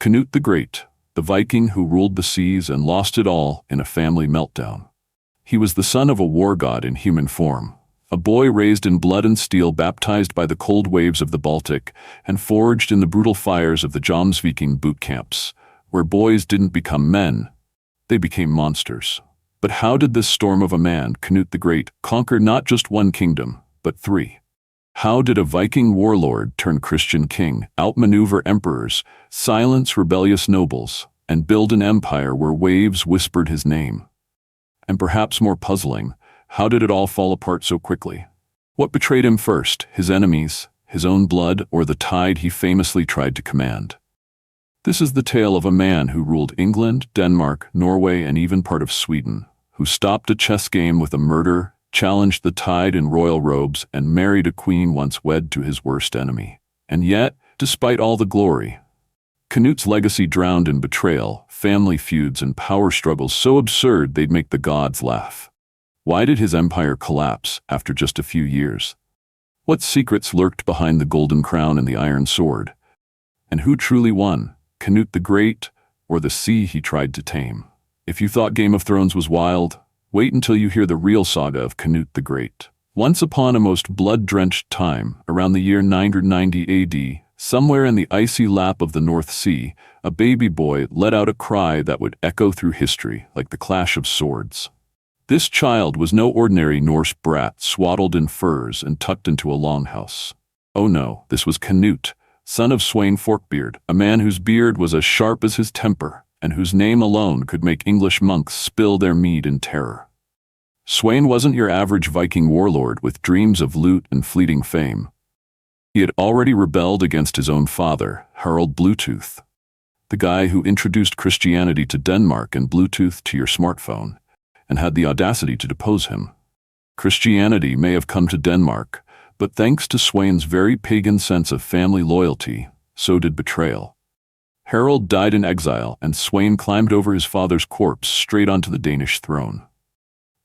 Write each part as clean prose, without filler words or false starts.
Canute the Great, the Viking who ruled the seas and lost it all in a family meltdown. He was the son of a war god in human form, a boy raised in blood and steel, baptized by the cold waves of the Baltic and forged in the brutal fires of the Jomsviking bootcamps, where boys didn't become men, they became monsters. But how did this storm of a man, Canute the Great, conquer not just one kingdom, but three? How did a Viking warlord turn Christian king, outmaneuver emperors, silence rebellious nobles, and build an empire where waves whispered his name? And perhaps more puzzling, how did it all fall apart so quickly? What betrayed him first, his enemies, his own blood, or the tide he famously tried to command? This is the tale of a man who ruled England, Denmark, Norway, and even part of Sweden, who stopped a chess game with a murder, challenged the tide in royal robes, and married a queen once wed to his worst enemy. And yet, despite all the glory, Canute's legacy drowned in betrayal, family feuds, and power struggles so absurd they'd make the gods laugh. Why did his empire collapse after just a few years? What secrets lurked behind the golden crown and the iron sword? And who truly won, Canute the Great, or the sea he tried to tame? If you thought Game of Thrones was wild, wait until you hear the real saga of Canute the Great. Once upon a most blood-drenched time, around the year 990 AD, somewhere in the icy lap of the North Sea, a baby boy let out a cry that would echo through history like the clash of swords. This child was no ordinary Norse brat swaddled in furs and tucked into a longhouse. Oh no, this was Canute, son of Sweyn Forkbeard, a man whose beard was as sharp as his temper, and whose name alone could make English monks spill their mead in terror. Sweyn wasn't your average Viking warlord with dreams of loot and fleeting fame. He had already rebelled against his own father, Harald Bluetooth, the guy who introduced Christianity to Denmark and Bluetooth to your smartphone, and had the audacity to depose him. Christianity may have come to Denmark, but thanks to Sweyn's very pagan sense of family loyalty, so did betrayal. Harald died in exile, and Sweyn climbed over his father's corpse straight onto the Danish throne.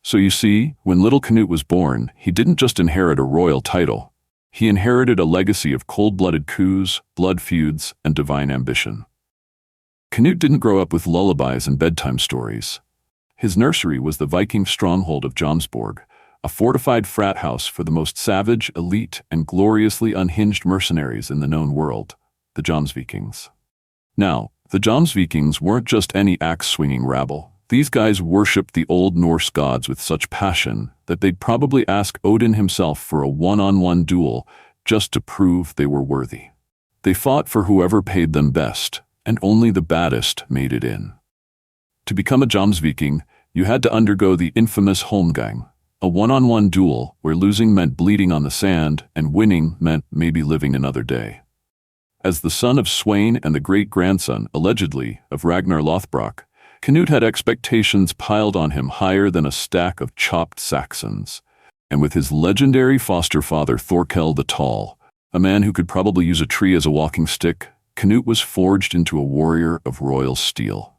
So you see, when little Canute was born, he didn't just inherit a royal title. He inherited a legacy of cold-blooded coups, blood feuds, and divine ambition. Canute didn't grow up with lullabies and bedtime stories. His nursery was the Viking stronghold of Jomsborg, a fortified frat house for the most savage, elite, and gloriously unhinged mercenaries in the known world, the Jomsvikings. Now, the Jomsvikings weren't just any axe-swinging rabble. These guys worshipped the old Norse gods with such passion that they'd probably ask Odin himself for a one-on-one duel just to prove they were worthy. They fought for whoever paid them best, and only the baddest made it in. To become a Jomsviking, you had to undergo the infamous Holmgang, a one-on-one duel where losing meant bleeding on the sand and winning meant maybe living another day. As the son of Sweyn and the great-grandson, allegedly, of Ragnar Lothbrok, Canute had expectations piled on him higher than a stack of chopped Saxons. And with his legendary foster father Thorkel the Tall, a man who could probably use a tree as a walking stick, Canute was forged into a warrior of royal steel.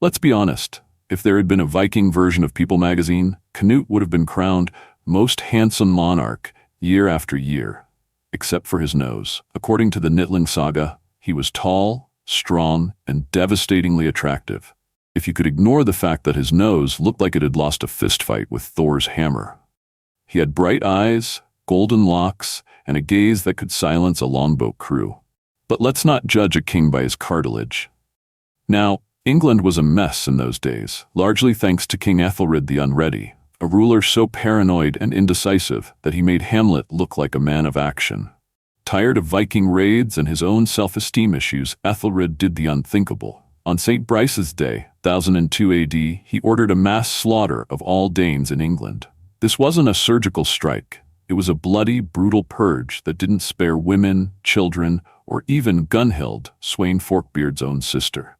Let's be honest, if there had been a Viking version of People magazine, Canute would have been crowned most handsome monarch year after year, except for his nose. According to the Nitling saga, he was tall, strong, and devastatingly attractive, if you could ignore the fact that his nose looked like it had lost a fistfight with Thor's hammer. He had bright eyes, golden locks, and a gaze that could silence a longboat crew. But let's not judge a king by his cartilage. Now, England was a mess in those days, largely thanks to King Ethelred the Unready, a ruler so paranoid and indecisive that he made Hamlet look like a man of action. Tired of Viking raids and his own self-esteem issues, Ethelred did the unthinkable. On St. Brice's Day, 1002 AD, he ordered a mass slaughter of all Danes in England. This wasn't a surgical strike. It was a bloody, brutal purge that didn't spare women, children, or even Gunhild, Sweyn Forkbeard's own sister.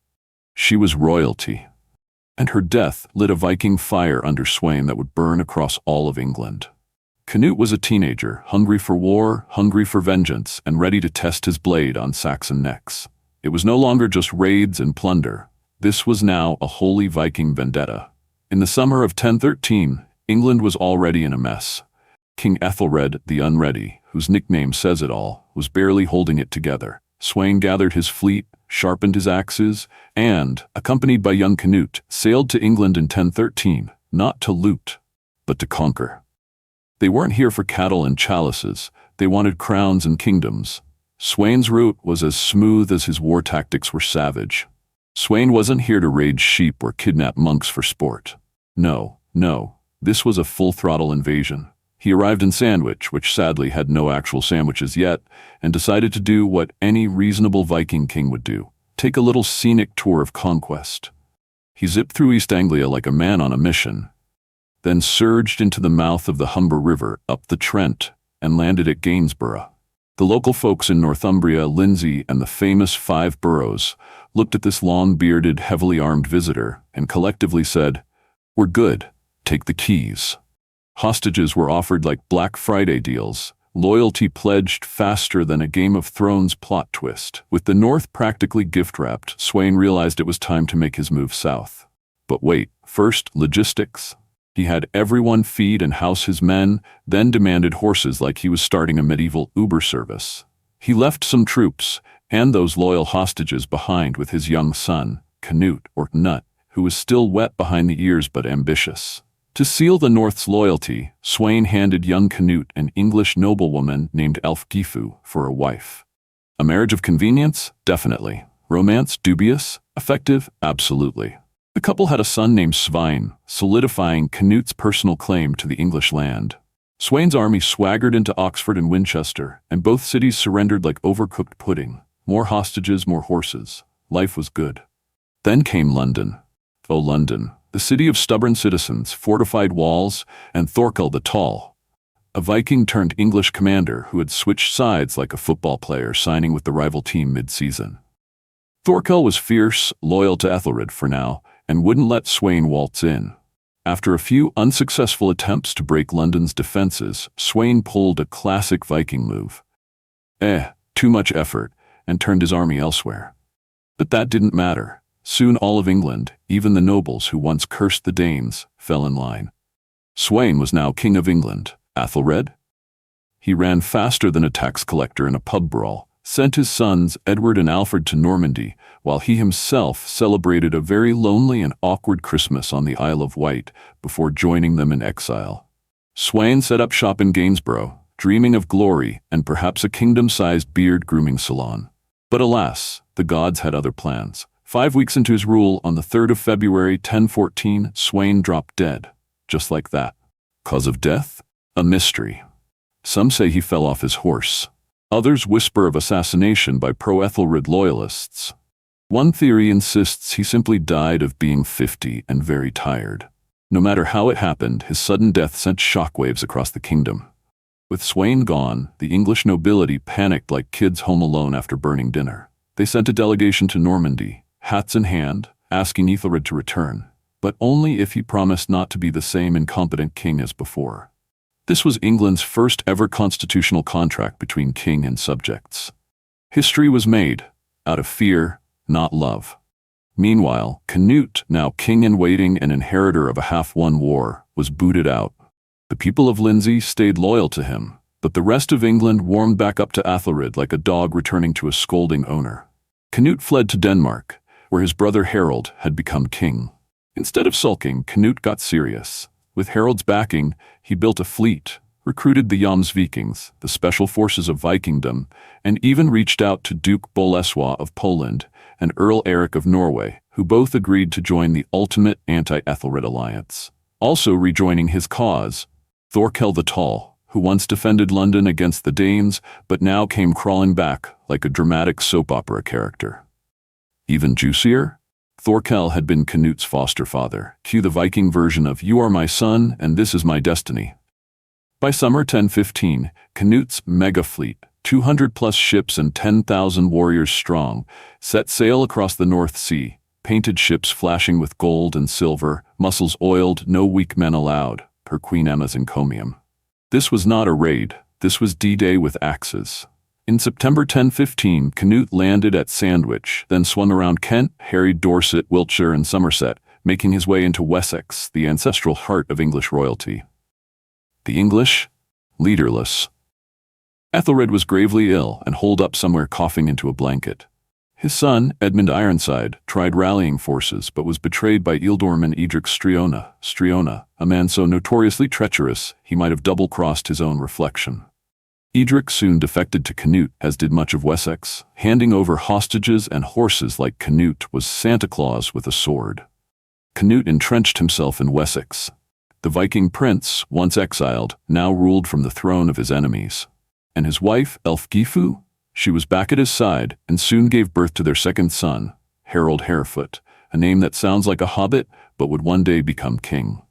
She was royalty, and her death lit a Viking fire under Sweyn that would burn across all of England. Canute was a teenager, hungry for war, hungry for vengeance, and ready to test his blade on Saxon necks. It was no longer just raids and plunder. This was now a holy Viking vendetta. In the summer of 1013, England was already in a mess. King Ethelred the Unready, whose nickname says it all, was barely holding it together. Sweyn gathered his fleet, sharpened his axes, and, accompanied by young Canute, sailed to England in 1013, not to loot, but to conquer. They weren't here for cattle and chalices, they wanted crowns and kingdoms. Sweyn's route was as smooth as his war tactics were savage. Sweyn wasn't here to raid sheep or kidnap monks for sport. No, this was a full-throttle invasion. He arrived in Sandwich, which sadly had no actual sandwiches yet, and decided to do what any reasonable Viking king would do: take a little scenic tour of conquest. He zipped through East Anglia like a man on a mission, then surged into the mouth of the Humber River, up the Trent, and landed at Gainsborough. The local folks in Northumbria, Lindsey, and the famous Five Boroughs looked at this long-bearded, heavily armed visitor and collectively said, "We're good. Take the keys." Hostages were offered like Black Friday deals, loyalty pledged faster than a Game of Thrones plot twist. With the North practically gift-wrapped, Sweyn realized it was time to make his move south. But wait, first, logistics. He had everyone feed and house his men, then demanded horses like he was starting a medieval Uber service. He left some troops, and those loyal hostages behind with his young son, Canute, or Nut, who was still wet behind the ears but ambitious. To seal the North's loyalty, Sweyn handed young Canute an English noblewoman named Elfgifu for a wife. A marriage of convenience? Definitely. Romance? Dubious? Effective? Absolutely. The couple had a son named Svein, solidifying Canute's personal claim to the English land. Sweyn's army swaggered into Oxford and Winchester, and both cities surrendered like overcooked pudding. More hostages, more horses. Life was good. Then came London. Oh, London, the city of stubborn citizens, fortified walls, and Thorkel the Tall, a Viking turned English commander who had switched sides like a football player signing with the rival team mid-season. Thorkel was fierce, loyal to Ethelred for now, and wouldn't let Sweyn waltz in. After a few unsuccessful attempts to break London's defenses, Sweyn pulled a classic Viking move. Too much effort, and turned his army elsewhere. But that didn't matter. Soon all of England, even the nobles who once cursed the Danes, fell in line. Sweyn was now King of England. Ethelred? He ran faster than a tax collector in a pub brawl, sent his sons Edward and Alfred to Normandy, while he himself celebrated a very lonely and awkward Christmas on the Isle of Wight before joining them in exile. Sweyn set up shop in Gainsborough, dreaming of glory and perhaps a kingdom-sized beard-grooming salon. But alas, the gods had other plans. 5 weeks into his rule, on the 3rd of February 1014, Sweyn dropped dead. Just like that. Cause of death? A mystery. Some say he fell off his horse. Others whisper of assassination by pro-Ethelred loyalists. One theory insists he simply died of being 50 and very tired. No matter how it happened, his sudden death sent shockwaves across the kingdom. With Sweyn gone, the English nobility panicked like kids home alone after burning dinner. They sent a delegation to Normandy, hats in hand, asking Ethelred to return, but only if he promised not to be the same incompetent king as before. This was England's first ever constitutional contract between king and subjects. History was made out of fear, not love. Meanwhile, Canute, now king in waiting and inheritor of a half-won war, was booted out. The people of Lindsey stayed loyal to him, but the rest of England warmed back up to Ethelred like a dog returning to a scolding owner. Canute fled to Denmark, where his brother Harold had become king. Instead of sulking, Canute got serious. With Harold's backing, he built a fleet, recruited the Jomsvikings, the special forces of Vikingdom, and even reached out to Duke Bolesław of Poland and Earl Eric of Norway, who both agreed to join the ultimate anti-Ethelred alliance. Also rejoining his cause, Thorkel the Tall, who once defended London against the Danes, but now came crawling back like a dramatic soap opera character. Even juicier? Thorkel had been Canute's foster father. Cue the Viking version of "You are my son, and this is my destiny." By summer 1015, Canute's mega fleet, 200-plus ships and 10,000 warriors strong, set sail across the North Sea, painted ships flashing with gold and silver, muscles oiled, no weak men allowed, per Queen Emma's encomium. This was not a raid, this was D-Day with axes. In September 1015, Canute landed at Sandwich, then swung around Kent, harried Dorset, Wiltshire, and Somerset, making his way into Wessex, the ancestral heart of English royalty. The English? Leaderless. Ethelred was gravely ill and holed up somewhere coughing into a blanket. His son, Edmund Ironside, tried rallying forces but was betrayed by ealdorman Edric Striona, a man so notoriously treacherous he might have double-crossed his own reflection. Edric soon defected to Canute, as did much of Wessex. Handing over hostages and horses like Canute was Santa Claus with a sword. Canute entrenched himself in Wessex. The Viking prince, once exiled, now ruled from the throne of his enemies. And his wife, Elfgifu? She was back at his side and soon gave birth to their second son, Harold Harefoot, a name that sounds like a hobbit but would one day become king.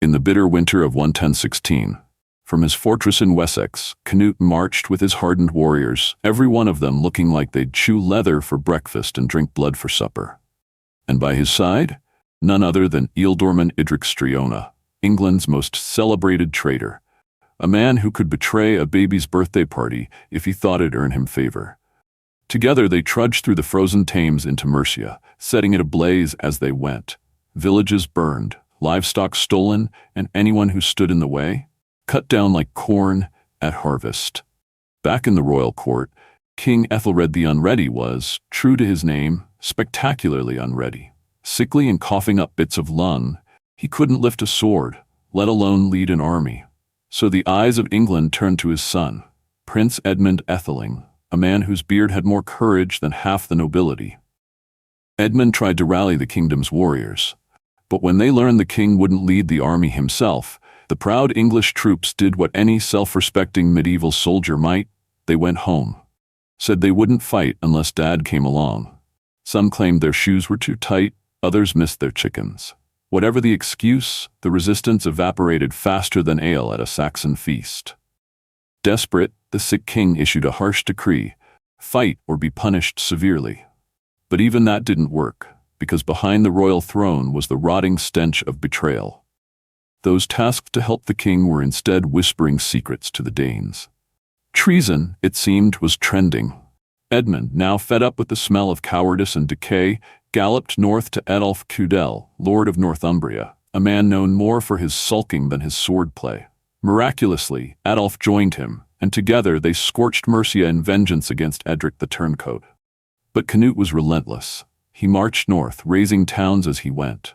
In the bitter winter of 1116, from his fortress in Wessex, Canute marched with his hardened warriors, every one of them looking like they'd chew leather for breakfast and drink blood for supper. And by his side, none other than ealdorman Edric Striona, England's most celebrated traitor, a man who could betray a baby's birthday party if he thought it'd earn him favor. Together they trudged through the frozen Thames into Mercia, setting it ablaze as they went. Villages burned, livestock stolen, and anyone who stood in the way, cut down like corn at harvest. Back in the royal court, King Ethelred the Unready was, true to his name, spectacularly unready. Sickly and coughing up bits of lung, he couldn't lift a sword, let alone lead an army. So the eyes of England turned to his son, Prince Edmund Etheling, a man whose beard had more courage than half the nobility. Edmund tried to rally the kingdom's warriors, but when they learned the king wouldn't lead the army himself, the proud English troops did what any self-respecting medieval soldier might: they went home. Said they wouldn't fight unless Dad came along. Some claimed their shoes were too tight, others missed their chickens. Whatever the excuse, the resistance evaporated faster than ale at a Saxon feast. Desperate, the sick king issued a harsh decree: fight or be punished severely. But even that didn't work, because behind the royal throne was the rotting stench of betrayal. Those tasked to help the king were instead whispering secrets to the Danes. Treason, it seemed, was trending. Edmund, now fed up with the smell of cowardice and decay, galloped north to Edulf Cudel, Lord of Northumbria, a man known more for his sulking than his swordplay. Miraculously, Adolf joined him, and together they scorched Mercia in vengeance against Edric the Turncoat. But Canute was relentless. He marched north, razing towns as he went.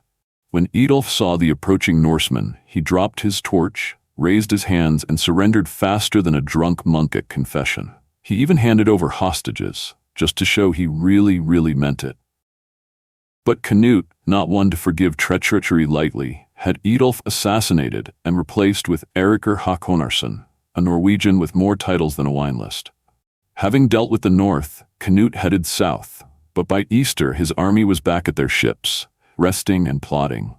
When Edulf saw the approaching Norsemen, he dropped his torch, raised his hands, and surrendered faster than a drunk monk at confession. He even handed over hostages, just to show he really meant it. But Canute, not one to forgive treachery lightly, had Edulf assassinated and replaced with Eirikr Hakonarsson, a Norwegian with more titles than a wine list. Having dealt with the north, Canute headed south, but by Easter his army was back at their ships, resting and plotting.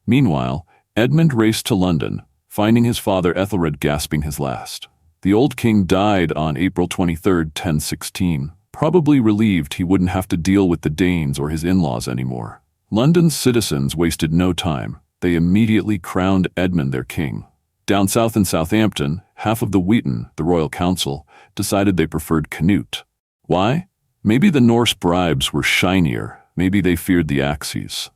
Meanwhile, Edmund raced to London, finding his father Ethelred gasping his last. The old king died on April 23, 1016, probably relieved he wouldn't have to deal with the Danes or his in-laws anymore. London's citizens wasted no time. They immediately crowned Edmund their king. Down south in Southampton, half of the Wheaton, the royal council, decided they preferred Canute. Why? Maybe the Norse bribes were shinier, maybe they feared the Axes.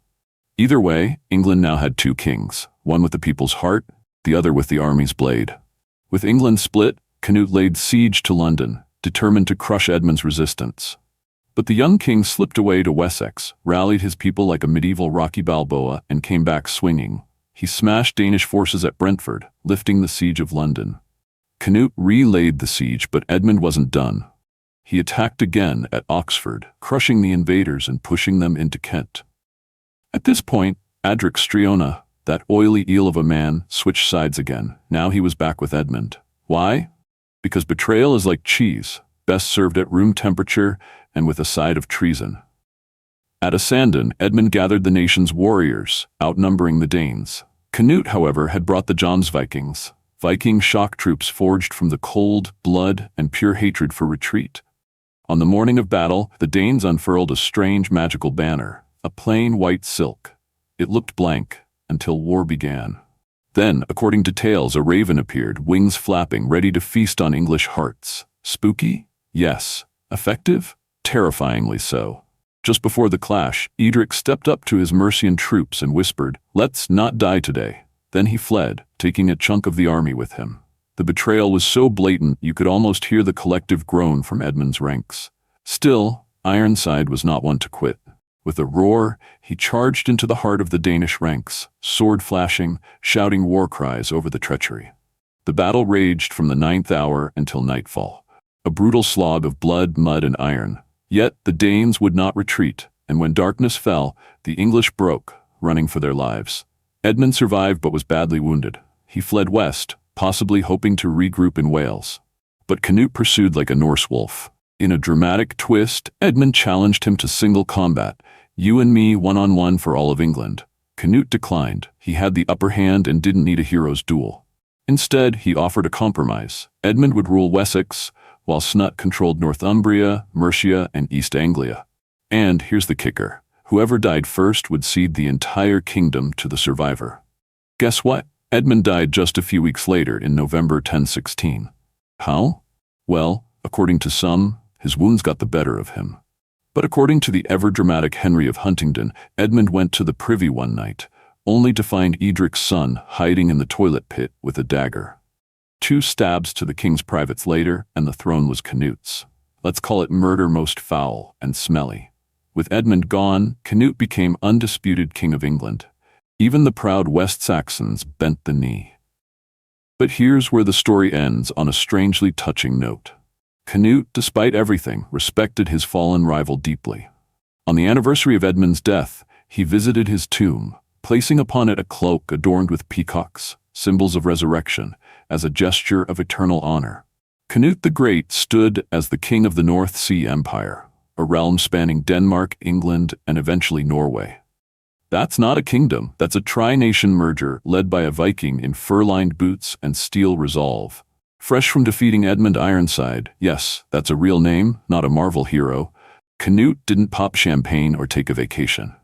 Either way, England now had two kings, one with the people's heart, the other with the army's blade. With England split, Canute laid siege to London, determined to crush Edmund's resistance. But the young king slipped away to Wessex, rallied his people like a medieval Rocky Balboa, and came back swinging. He smashed Danish forces at Brentford, lifting the siege of London. Canute relaid the siege, but Edmund wasn't done. He attacked again at Oxford, crushing the invaders and pushing them into Kent. At this point, Edric Striona, that oily eel of a man, switched sides again. Now he was back with Edmund. Why? Because betrayal is like cheese, best served at room temperature and with a side of treason. At Asandon, Edmund gathered the nation's warriors, outnumbering the Danes. Canute, however, had brought the Jomsvikings, Viking shock troops forged from the cold, blood, and pure hatred for retreat. On the morning of battle, the Danes unfurled a strange magical banner, a plain white silk. It looked blank, until war began. Then, according to tales, a raven appeared, wings flapping, ready to feast on English hearts. Spooky? Yes. Effective? Terrifyingly so. Just before the clash, Edric stepped up to his Mercian troops and whispered, "Let's not die today." Then he fled, taking a chunk of the army with him. The betrayal was so blatant you could almost hear the collective groan from Edmund's ranks. Still, Ironside was not one to quit. With a roar, he charged into the heart of the Danish ranks, sword flashing, shouting war cries over the treachery. The battle raged from the 9th hour until nightfall, a brutal slog of blood, mud, and iron. Yet the Danes would not retreat, and when darkness fell, the English broke, running for their lives. Edmund survived but was badly wounded. He fled west, possibly hoping to regroup in Wales. But Canute pursued like a Norse wolf. In a dramatic twist, Edmund challenged him to single combat, you and me one-on-one for all of England. Canute declined. He had the upper hand and didn't need a hero's duel. Instead, he offered a compromise. Edmund would rule Wessex, while Snut controlled Northumbria, Mercia, and East Anglia. And here's the kicker. Whoever died first would cede the entire kingdom to the survivor. Guess what? Edmund died just a few weeks later in November 1016. How? Well, according to some, his wounds got the better of him. But according to the ever-dramatic Henry of Huntingdon, Edmund went to the privy one night, only to find Edric's son hiding in the toilet pit with a dagger. 2 stabs to the king's privates later, and the throne was Canute's. Let's call it murder most foul and smelly. With Edmund gone, Canute became undisputed king of England. Even the proud West Saxons bent the knee. But here's where the story ends on a strangely touching note. Canute, despite everything, respected his fallen rival deeply. On the anniversary of Edmund's death, he visited his tomb, placing upon it a cloak adorned with peacocks, symbols of resurrection, as a gesture of eternal honor. Canute the Great stood as the king of the North Sea Empire, a realm spanning Denmark, England, and eventually Norway. That's not a kingdom, that's a tri-nation merger led by a Viking in fur-lined boots and steel resolve. Fresh from defeating Edmund Ironside, yes, that's a real name, not a Marvel hero, Canute didn't pop champagne or take a vacation.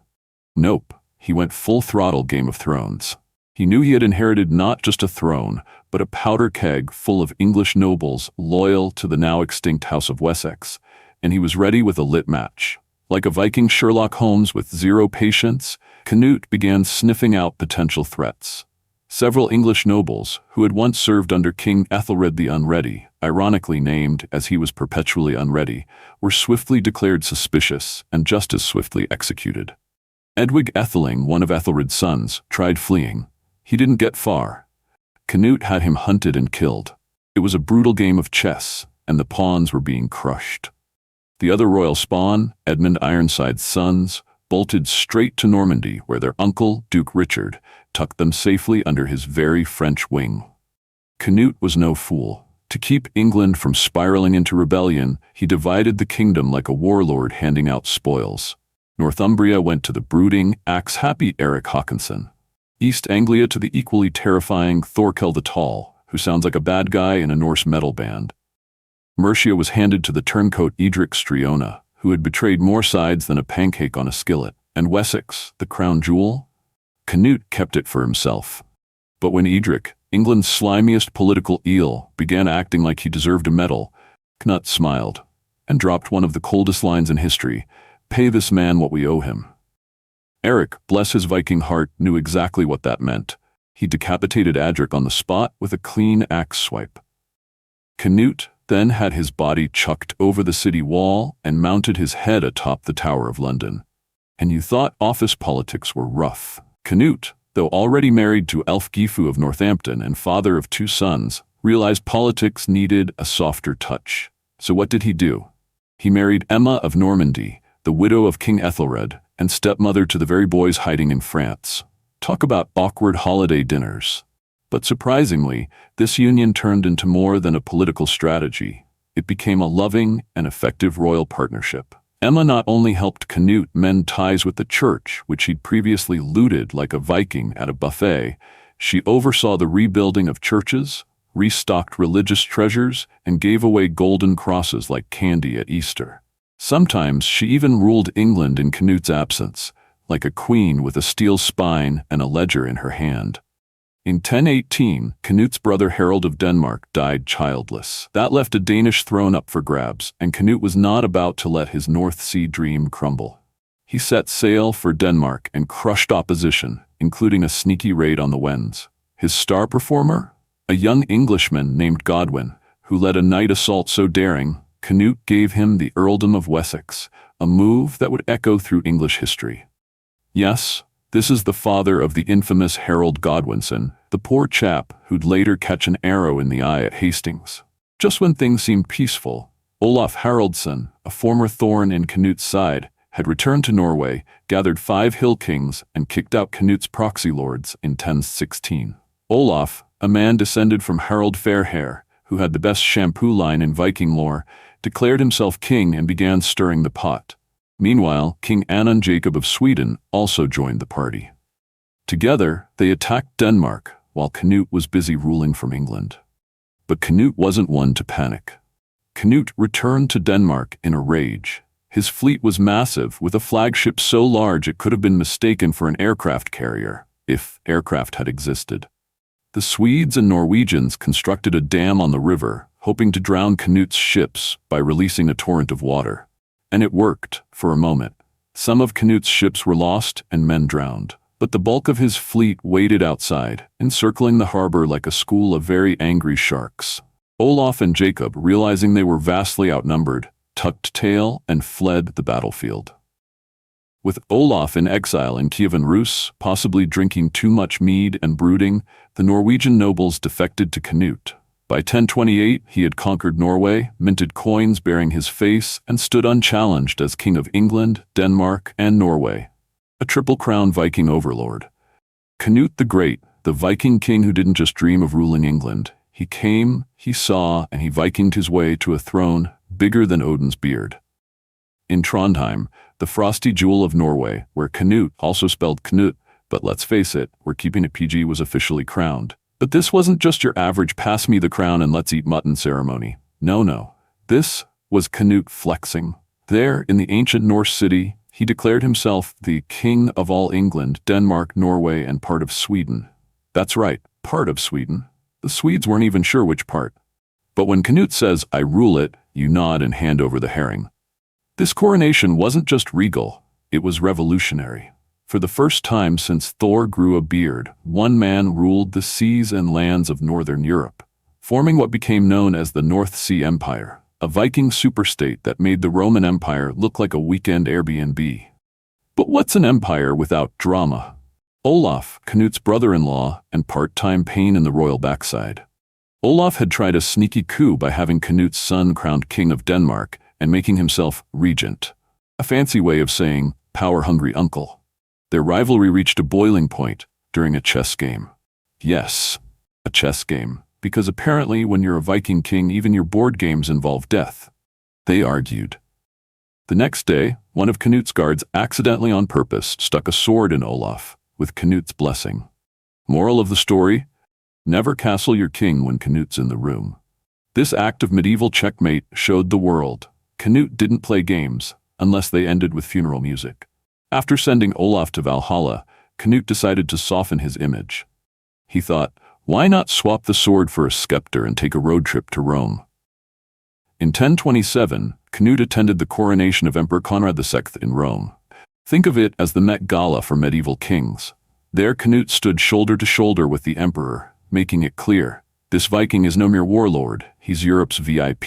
Nope, he went full throttle Game of Thrones. He knew he had inherited not just a throne, but a powder keg full of English nobles loyal to the now extinct House of Wessex, and he was ready with a lit match. Like a Viking Sherlock Holmes with zero patience, Canute began sniffing out potential threats. Several English nobles, who had once served under King Ethelred the Unready, ironically named as he was perpetually unready, were swiftly declared suspicious and just as swiftly executed. Edwig Etheling, one of Ethelred's sons, tried fleeing. He didn't get far. Canute had him hunted and killed. It was a brutal game of chess, and the pawns were being crushed. The other royal spawn, Edmund Ironside's sons, bolted straight to Normandy, where their uncle, Duke Richard, tucked them safely under his very French wing. Canute was no fool. To keep England from spiraling into rebellion, he divided the kingdom like a warlord handing out spoils. Northumbria went to the brooding, axe-happy Eric Håkonsson. East Anglia to the equally terrifying Thorkel the Tall, who sounds like a bad guy in a Norse metal band. Mercia was handed to the turncoat Edric Striona, who had betrayed more sides than a pancake on a skillet. And Wessex, the crown jewel? Canute kept it for himself. But when Edric, England's slimiest political eel, began acting like he deserved a medal, Canute smiled and dropped one of the coldest lines in history: "Pay this man what we owe him." Eric, bless his Viking heart, knew exactly what that meant. He decapitated Adric on the spot with a clean axe swipe. Canute then had his body chucked over the city wall and mounted his head atop the Tower of London. And you thought office politics were rough. Canute, though already married to Elfgifu of Northampton and father of 2 sons, realized politics needed a softer touch. So what did he do? He married Emma of Normandy, the widow of King Ethelred, and stepmother to the very boys hiding in France. Talk about awkward holiday dinners. But surprisingly, this union turned into more than a political strategy. It became a loving and effective royal partnership. Emma not only helped Canute mend ties with the church, which he'd previously looted like a Viking at a buffet, she oversaw the rebuilding of churches, restocked religious treasures, and gave away golden crosses like candy at Easter. Sometimes she even ruled England in Canute's absence, like a queen with a steel spine and a ledger in her hand. In 1018, Canute's brother Harold of Denmark died childless. That left a Danish throne up for grabs, and Canute was not about to let his North Sea dream crumble. He set sail for Denmark and crushed opposition, including a sneaky raid on the Wends. His star performer? A young Englishman named Godwin, who led a night assault so daring, Canute gave him the earldom of Wessex, a move that would echo through English history. Yes, this is the father of the infamous Harold Godwinson, the poor chap who'd later catch an arrow in the eye at Hastings. Just when things seemed peaceful, Olaf Haraldsson, a former thorn in Canute's side, had returned to Norway, gathered 5 hill kings, and kicked out Canute's proxy lords in 1016. Olaf, a man descended from Harald Fairhair, who had the best shampoo line in Viking lore, declared himself king and began stirring the pot. Meanwhile, King Anon Jacob of Sweden also joined the party. Together, they attacked Denmark, while Canute was busy ruling from England. But Canute wasn't one to panic. Canute returned to Denmark in a rage. His fleet was massive, with a flagship so large it could have been mistaken for an aircraft carrier, if aircraft had existed. The Swedes and Norwegians constructed a dam on the river, hoping to drown Canute's ships by releasing a torrent of water. And it worked, for a moment. Some of Canute's ships were lost and men drowned, but the bulk of his fleet waited outside, encircling the harbor like a school of very angry sharks. Olaf and Jacob, realizing they were vastly outnumbered, tucked tail and fled the battlefield. With Olaf in exile in Kievan Rus, possibly drinking too much mead and brooding, the Norwegian nobles defected to Canute. By 1028, he had conquered Norway, minted coins bearing his face, and stood unchallenged as King of England, Denmark, and Norway. A triple-crown Viking overlord. Canute the Great, the Viking king who didn't just dream of ruling England. He came, he saw, and he Vikinged his way to a throne bigger than Odin's beard. In Trondheim, the frosty jewel of Norway, where Canute, also spelled Knut, but let's face it, where keeping it PG, was officially crowned. But this wasn't just your average pass me the crown and let's eat mutton ceremony. No. This was Canute flexing. There, in the ancient Norse city, he declared himself the king of all England, Denmark, Norway, and part of Sweden. That's right, part of Sweden. The Swedes weren't even sure which part. But when Canute says, "I rule it," you nod and hand over the herring. This coronation wasn't just regal, it was revolutionary. For the first time since Thor grew a beard, one man ruled the seas and lands of northern Europe, forming what became known as the North Sea Empire, a Viking superstate that made the Roman Empire look like a weekend Airbnb. But what's an empire without drama? Olaf, Canute's brother-in-law and part-time pain in the royal backside. Olaf had tried a sneaky coup by having Canute's son crowned king of Denmark and making himself regent, a fancy way of saying power-hungry uncle. Their rivalry reached a boiling point during a chess game. Yes, a chess game, because apparently when you're a Viking king, even your board games involve death. They argued. The next day, one of Canute's guards accidentally on purpose stuck a sword in Olaf, with Canute's blessing. Moral of the story? Never castle your king when Canute's in the room. This act of medieval checkmate showed the world Canute didn't play games unless they ended with funeral music. After sending Olaf to Valhalla, Canute decided to soften his image. He thought, why not swap the sword for a scepter and take a road trip to Rome? In 1027, Canute attended the coronation of Emperor Conrad VI in Rome. Think of it as the Met Gala for medieval kings. There Canute stood shoulder to shoulder with the emperor, making it clear, this Viking is no mere warlord, he's Europe's VIP.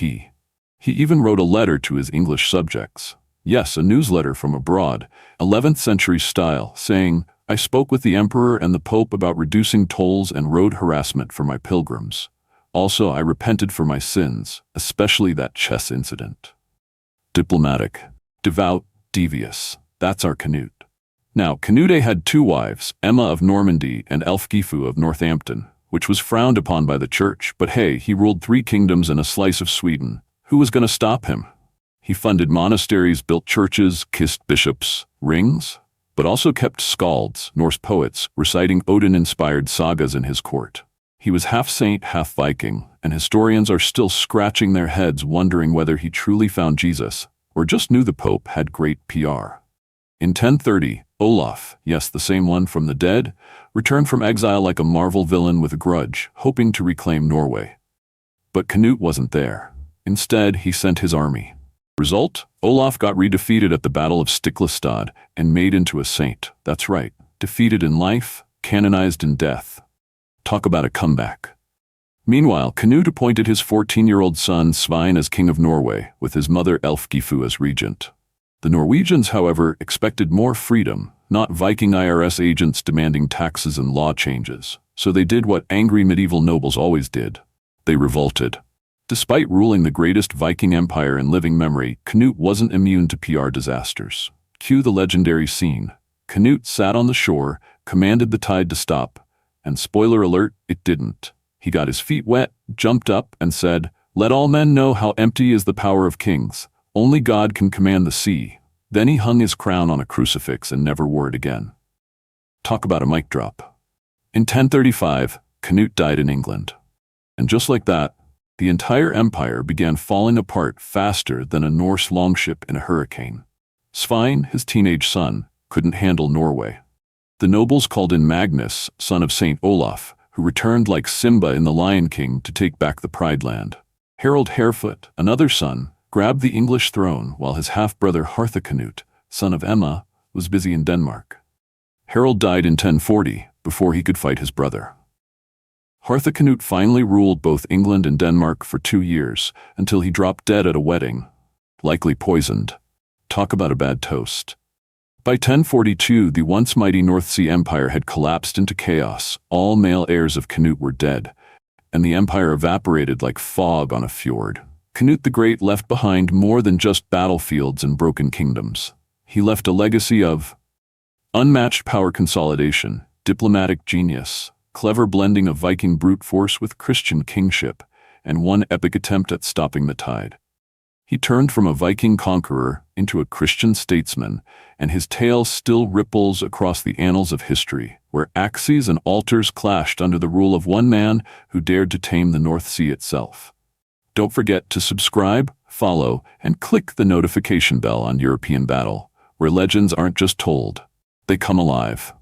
He even wrote a letter to his English subjects. Yes, a newsletter from abroad, 11th century style, saying, I spoke with the emperor and the pope about reducing tolls and road harassment for my pilgrims. Also, I repented for my sins, especially that chess incident. Diplomatic, devout, devious. That's our Canute. Now, Canute had 2 wives, Emma of Normandy and Elfgifu of Northampton, which was frowned upon by the church, but hey, he ruled 3 kingdoms and a slice of Sweden. Who was going to stop him? He funded monasteries, built churches, kissed bishops, rings, but also kept skalds, Norse poets, reciting Odin-inspired sagas in his court. He was half saint, half Viking, and historians are still scratching their heads wondering whether he truly found Jesus or just knew the Pope had great PR. In 1030, Olaf, yes, the same one from the dead, returned from exile like a Marvel villain with a grudge, hoping to reclaim Norway. But Canute wasn't there. Instead, he sent his army. Result? Olaf got redefeated at the Battle of Stiklestad and made into a saint. That's right, defeated in life, canonized in death. Talk about a comeback. Meanwhile, Canute appointed his 14-year-old son Svein as king of Norway, with his mother Elfgifu as regent. The Norwegians, however, expected more freedom, not Viking IRS agents demanding taxes and law changes. So they did what angry medieval nobles always did. They revolted. Despite ruling the greatest Viking empire in living memory, Canute wasn't immune to PR disasters. Cue the legendary scene. Canute sat on the shore, commanded the tide to stop, and spoiler alert, it didn't. He got his feet wet, jumped up, and said, "Let all men know how empty is the power of kings. Only God can command the sea." Then he hung his crown on a crucifix and never wore it again. Talk about a mic drop. In 1035, Canute died in England. And just like that, the entire empire began falling apart faster than a Norse longship in a hurricane. Svein, his teenage son, couldn't handle Norway. The nobles called in Magnus, son of Saint Olaf, who returned like Simba in The Lion King to take back the Pride Land. Harold Harefoot, another son, grabbed the English throne while his half-brother Harthacnut, son of Emma, was busy in Denmark. Harold died in 1040 before he could fight his brother. Harthacnut finally ruled both England and Denmark for 2 years until he dropped dead at a wedding, likely poisoned. Talk about a bad toast. By 1042, the once mighty North Sea Empire had collapsed into chaos. All male heirs of Canute were dead, and the empire evaporated like fog on a fjord. Canute the Great left behind more than just battlefields and broken kingdoms. He left a legacy of unmatched power consolidation, diplomatic genius, clever blending of Viking brute force with Christian kingship, and one epic attempt at stopping the tide. He turned from a Viking conqueror into a Christian statesman, and his tale still ripples across the annals of history, where axes and altars clashed under the rule of one man who dared to tame the North Sea itself. Don't forget to subscribe, follow, and click the notification bell on European Battle, where legends aren't just told, they come alive.